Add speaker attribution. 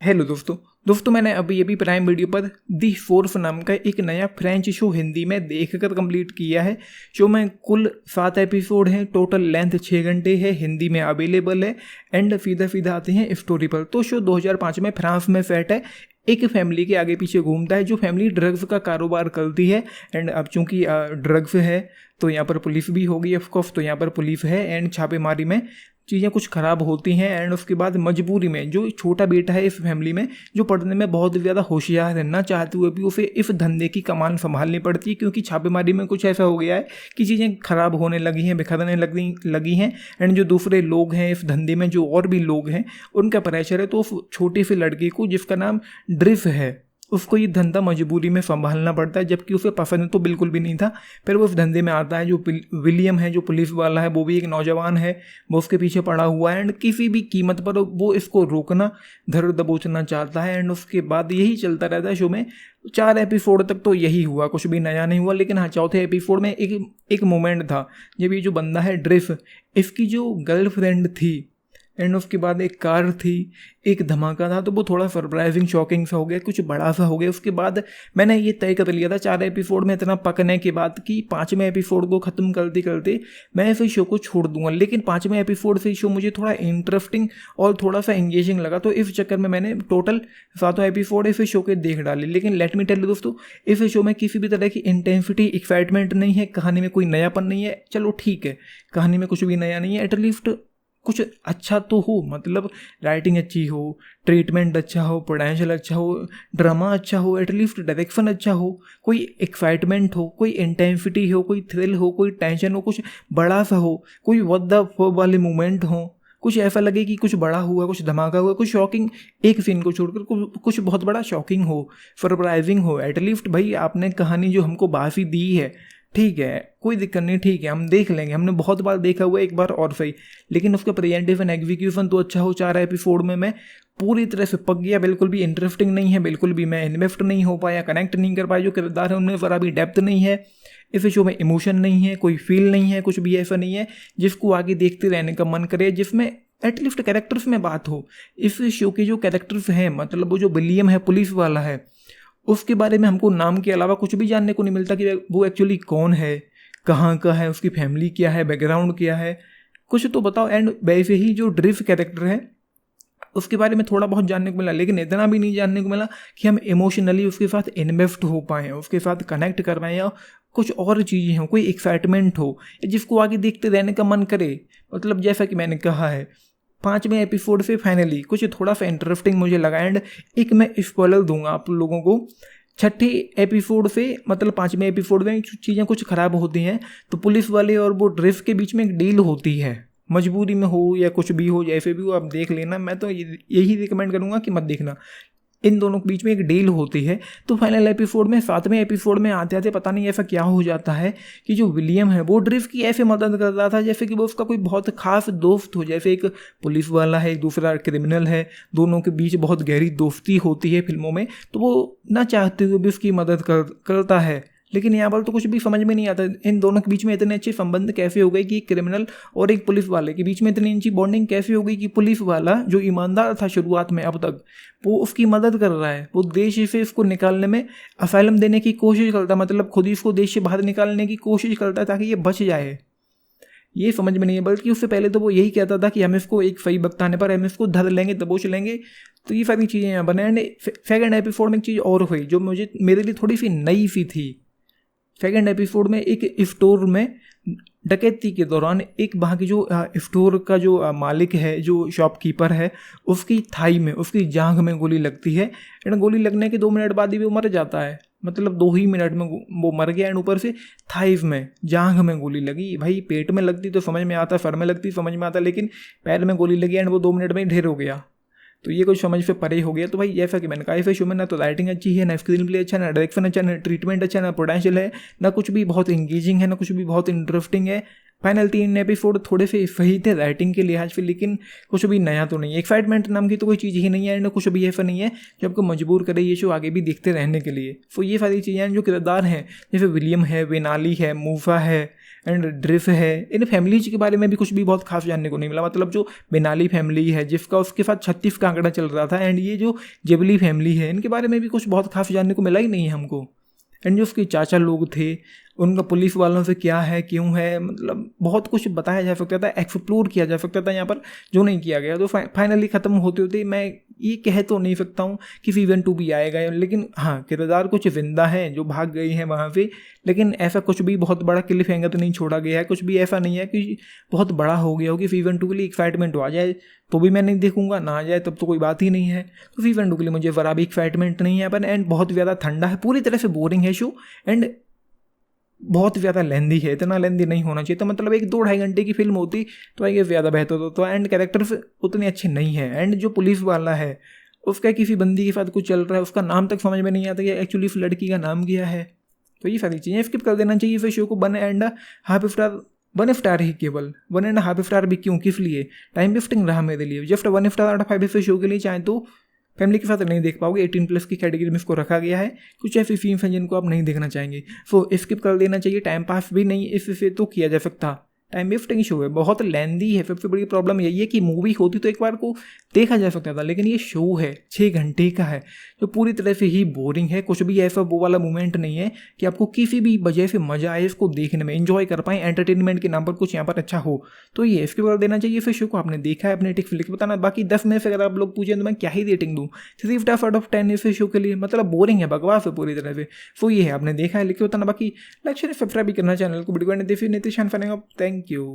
Speaker 1: Hello दोस्तों मैंने अभी प्राइम वीडियो पर दी फोर्थ नाम का एक नया फ्रेंच शो हिंदी में देखकर कंप्लीट किया है। शो में कुल 7 एपिसोड हैं, टोटल लेंथ 6 घंटे है, हिंदी में अवेलेबल है एंड सीधा आते हैं स्टोरी पर। तो शो 2005 में फ्रांस में सेट है। एक फैमिली के आगे पीछे घूमता है जो फैमिली ड्रग्स का कारोबार करती है एंड अब चूंकि ड्रग्स है तो यहाँ पर पुलिस भी होगी ऑफकोर्स, तो यहाँ पर पुलिस है एंड छापेमारी में चीज़ें कुछ ख़राब होती हैं एंड उसके बाद मजबूरी में जो छोटा बेटा है इस फैमिली में जो पढ़ने में बहुत ज़्यादा होशियार है, ना चाहते हुए भी उसे इस धंधे की कमान संभालनी पड़ती है क्योंकि छापेमारी में कुछ ऐसा हो गया है कि चीज़ें ख़राब होने लगी हैं, बिखरने लगी हैं एंड जो दूसरे लोग हैं इस धंधे में, जो और भी लोग हैं उनका प्रेशर है। तो उस छोटे से लड़के को जिसका नाम ड्रिफ है उसको ये धंधा मजबूरी में संभालना पड़ता है, जबकि उसे पसंद तो बिल्कुल भी नहीं था। फिर वो उस धंधे में आता है। जो विलियम है जो पुलिस वाला है वो भी एक नौजवान है, वो उसके पीछे पड़ा हुआ है एंड किसी भी कीमत पर वो इसको रोकना, धर दबोचना चाहता है एंड उसके बाद यही चलता रहता है शो में। 4 एपिसोड तक तो यही हुआ, कुछ भी नया नहीं हुआ। लेकिन हाँ, चौथे एपिसोड में एक मोमेंट था जब ये जो बंदा है ड्रिफ, इसकी जो गर्लफ्रेंड थी एंड उसके बाद एक कार थी, एक धमाका था, तो वो थोड़ा सरप्राइजिंग शॉकिंग सा हो गया, कुछ बड़ा सा हो गया। उसके बाद मैंने ये तय कर लिया था 4 एपिसोड में इतना पकने के बाद कि 5वें एपिसोड को ख़त्म करते करते मैं इस शो को छोड़ दूंगा। लेकिन 5वें एपिसोड से शो मुझे थोड़ा इंटरेस्टिंग और थोड़ा सा एंगेजिंग लगा, तो इस चक्कर में मैंने टोटल 7 एपिसोड इस शो के देख डाले। लेकिन लेट मी टेल यू दोस्तों, इस शो में किसी भी तरह की इंटेंसिटी, एक्साइटमेंट नहीं है, कहानी में कोई नयापन नहीं है। चलो ठीक है, कहानी में कुछ भी नया नहीं है, एटलीस्ट कुछ अच्छा तो हो, मतलब राइटिंग अच्छी हो, ट्रीटमेंट अच्छा हो, पोटेंशियल अच्छा हो, ड्रामा अच्छा हो, एटलीस्ट डायरेक्शन अच्छा हो, कोई एक्साइटमेंट हो, कोई इंटेंसिटी हो, कोई थ्रिल हो, कोई टेंशन हो, कुछ बड़ा सा हो, कोई व्हाट द फक वाले मोमेंट हो, कुछ ऐसा लगे कि कुछ बड़ा हुआ, कुछ धमाका हुआ, कुछ शॉकिंग, एक सीन को छोड़कर कुछ बहुत बड़ा शॉकिंग हो, सरप्राइजिंग हो। एटलीस्ट भाई आपने कहानी जो हमको बासी दी है, ठीक है, कोई दिक्कत नहीं, ठीक है, हम देख लेंगे, हमने बहुत बार देखा हुआ, एक बार और सही, लेकिन उसका प्रेजेंटेशन एग्जीक्यूशन तो अच्छा हो। 4 एपिसोड में मैं पूरी तरह से पक गया, बिल्कुल भी इंटरेस्टिंग नहीं है, बिल्कुल भी मैं इन्वेस्ट नहीं हो पाया, कनेक्ट नहीं कर पाया। जो किरदार है उनमें ज़रा भी डेप्थ नहीं है, इस शो में इमोशन नहीं है, कोई फील नहीं है, कुछ भी ऐसा नहीं है जिसको आगे देखते रहने का मन करे, जिसमें एटलीस्ट कैरेक्टर्स में बात हो। इस शो के जो कैरेक्टर्स हैं, मतलब वो जो विलियम है पुलिस वाला है, उसके बारे में हमको नाम के अलावा कुछ भी जानने को नहीं मिलता कि वो एक्चुअली कौन है, कहाँ का है, उसकी फैमिली क्या है, बैकग्राउंड क्या है, कुछ तो बताओ। एंड वैसे ही जो ड्रिफ कैरेक्टर है उसके बारे में थोड़ा बहुत जानने को मिला, लेकिन इतना भी नहीं जानने को मिला कि हम इमोशनली उसके साथ इन्वेस्ट हो पाएँ, उसके साथ कनेक्ट कर पाएँ, या कुछ और चीज़ें हों, कोई एक्साइटमेंट हो जिसको आगे देखते रहने का मन करे। मतलब जैसा कि मैंने कहा है, 5वें एपिसोड से फाइनली कुछ थोड़ा सा इंटरेस्टिंग मुझे लगा। एंड एक मैं स्पॉइलर दूंगा आप लोगों को, 6ठे एपिसोड से, मतलब 5वें एपिसोड में चीज़ें कुछ ख़राब होती हैं तो पुलिस वाले और वो ड्रिफ के बीच में एक डील होती है, मजबूरी में हो या कुछ भी हो, जैसे भी हो आप देख लेना। मैं तो यही रिकमेंड करूँगा कि मत देखना, इन दोनों के बीच में एक डील होती है। तो फाइनल एपिसोड में, 7वें एपिसोड में आते आते पता नहीं ऐसा क्या हो जाता है कि जो विलियम है वो ड्रिफ की ऐसे मदद कर रहा था जैसे कि वो उसका कोई बहुत खास दोस्त हो, जैसे एक पुलिस वाला है, एक दूसरा क्रिमिनल है, दोनों के बीच बहुत गहरी दोस्ती होती है फिल्मों में, तो वो ना चाहते हुए भी उसकी मदद करता है। लेकिन यहाँ पर तो कुछ भी समझ में नहीं आता, इन दोनों के बीच में इतने अच्छे संबंध कैसे हो गए कि एक क्रिमिनल और एक पुलिस वाले के बीच में इतनी अच्छी बॉन्डिंग कैसे हो गई कि पुलिस वाला जो ईमानदार था शुरुआत में अब तक, वो उसकी मदद कर रहा है, वो देश से इसको निकालने में असाइलम देने की कोशिश करता है, मतलब खुद ही इसको देश से बाहर निकालने की कोशिश करता है ताकि ये बच जाए। ये समझ में नहीं है, बल्कि उससे पहले तो वो यही कहता था कि हम इसको एक सही वक्त आने पर हम इसको धर लेंगे, दबोच लेंगे। तो ये सारी चीज़ें यहाँ बने। एंड सेकेंड एपिसोड में एक चीज़ और हुई जो मेरे लिए थोड़ी सी नई सी थी। सेकेंड एपिसोड में एक स्टोर में डकैती के दौरान एक वहाँ की जो स्टोर का जो मालिक है, जो शॉपकीपर है, उसकी थाई में, उसकी जांघ में गोली लगती है एंड गोली लगने के 2 मिनट बाद ही वो मर जाता है, मतलब 2 ही मिनट में वो मर गया। एंड ऊपर से थाइव में, जांघ में गोली लगी। भाई पेट में लगती तो समझ में आता, सर में लगती समझ में आता, लेकिन पैर में गोली लगी एंड वो 2 मिनट में ही ढेर हो गया। तो ये कुछ समझ से परे हो गया। तो भाई जैसा कि मैंने कहा, इस शो में ना तो राइटिंग अच्छी है, ना स्क्रीन प्ले अच्छा, ना डायरेक्शन अच्छा, ना ट्रीटमेंट अच्छा, ना पोटेंशियल है, ना कुछ भी बहुत इंगेजिंग है, ना कुछ भी बहुत इंटरेस्टिंग है। फाइनल 3 एपिसोड थोड़े से सही थे राइटिंग के लिहाज से, लेकिन कुछ भी नया तो नहीं है, एक्साइटमेंट नाम की तो कोई चीज़ ही नहीं है, कुछ भी ऐसा नहीं है जो आपको मजबूर करे ये शो आगे भी देखते रहने के लिए। तो ये सारी चीज़ें हैं। जो किरदार हैं जैसे विलियम है, वेनाली है, मूफा है, एंड ड्रिफ है। इन फैमिलीज के बारे में भी कुछ भी बहुत खास जानने को नहीं मिला। मतलब जो बेनाली फैमिली है जिसका उसके साथ 36 का आंकड़ा चल रहा था, एंड ये जो जेबली फैमिली है इनके बारे में भी कुछ बहुत खास जानने को मिला ही नहीं है हमको। एंड जो उसके चाचा लोग थे उनका पुलिस वालों से क्या है क्यों है, मतलब बहुत कुछ बताया जा सकता था, एक्सप्लोर किया जा सकता था यहाँ पर, जो नहीं किया गया। तो फाइनली ख़त्म होते होते मैं ये कह तो नहीं सकता हूँ कि सीजन 2 भी आएगा, लेकिन हाँ किरदार कुछ जिंदा हैं जो भाग गई हैं वहाँ से, लेकिन ऐसा कुछ भी बहुत बड़ा क्लिफ हैंगर तो नहीं छोड़ा गया है। कुछ भी ऐसा नहीं है कि बहुत बड़ा हो गया हो कि सीजन 2 के लिए एक्साइटमेंट आ जाए तो भी मैं नहीं देखूंगा, ना आ जाए तब तो कोई बात ही नहीं है। तो सीजन 2 के लिए मुझे ज़रा भी एक्साइटमेंट नहीं है पर, एंड बहुत ज़्यादा ठंडा है, पूरी तरह से बोरिंग है शो, एंड बहुत ज़्यादा लेंदी है। इतना लेंदी नहीं होना चाहिए। तो मतलब 1-2-2.5 घंटे की फिल्म होती तो आगे ज़्यादा बेहतर होता। एंड कैरेक्टर्स उतने अच्छे नहीं हैं। एंड जो पुलिस वाला है उसका किसी बंदी के साथ कुछ चल रहा है, उसका नाम तक समझ में नहीं आता कि एक्चुअली उस लड़की का नाम क्या है। तो ये सारी चीज़ें स्किप कर देना चाहिए फिर शो को। 1.5 स्टार 1 स्टार ही केवल, 1.5 स्टार भी क्यों, किस लिए? टाइम वेस्टिंग रहा मेरे लिए। Just 1 star out of 5 show के लिए चाहें तो फैमिली के साथ नहीं देख पाओगे। 18+ की कैटेगरी में इसको रखा गया है। कुछ ऐसी फिल्म हैं जिनको आप नहीं देखना चाहेंगे, सो स्किप कर देना चाहिए। टाइम पास भी नहीं इससे तो किया जा सकता, टाइम वेस्टिंग शो है, बहुत लेंदी है। सबसे बड़ी प्रॉब्लम यही है कि मूवी होती तो एक बार को देखा जा सकता था, लेकिन ये शो है 6 घंटे का है जो पूरी तरह से ही बोरिंग है। कुछ भी ऐसा वो वाला मोमेंट नहीं है कि आपको किसी भी वजह से मजा आए इसको देखने में, एंजॉय कर पाए, एंटरटेनमेंट के नाम पर कुछ यहाँ पर अच्छा हो। तो ये इसके बाद देना चाहिए फिर शो को। आपने देखा है अपने टिक्स लिख के बताना। बाकी 10 में से अगर आप लोग पूछें तो मैं क्या ही रेटिंग दूँ, 3/10 इस शो के लिए। मतलब बोरिंग है, बकवास है पूरी तरह से। सो ये है, आपने देखा है लिख के बताना। बाकी लाइक शेयर सब्सक्राइब भी करना चैनल को। वीडियो देखिए नीतीश। Thank you.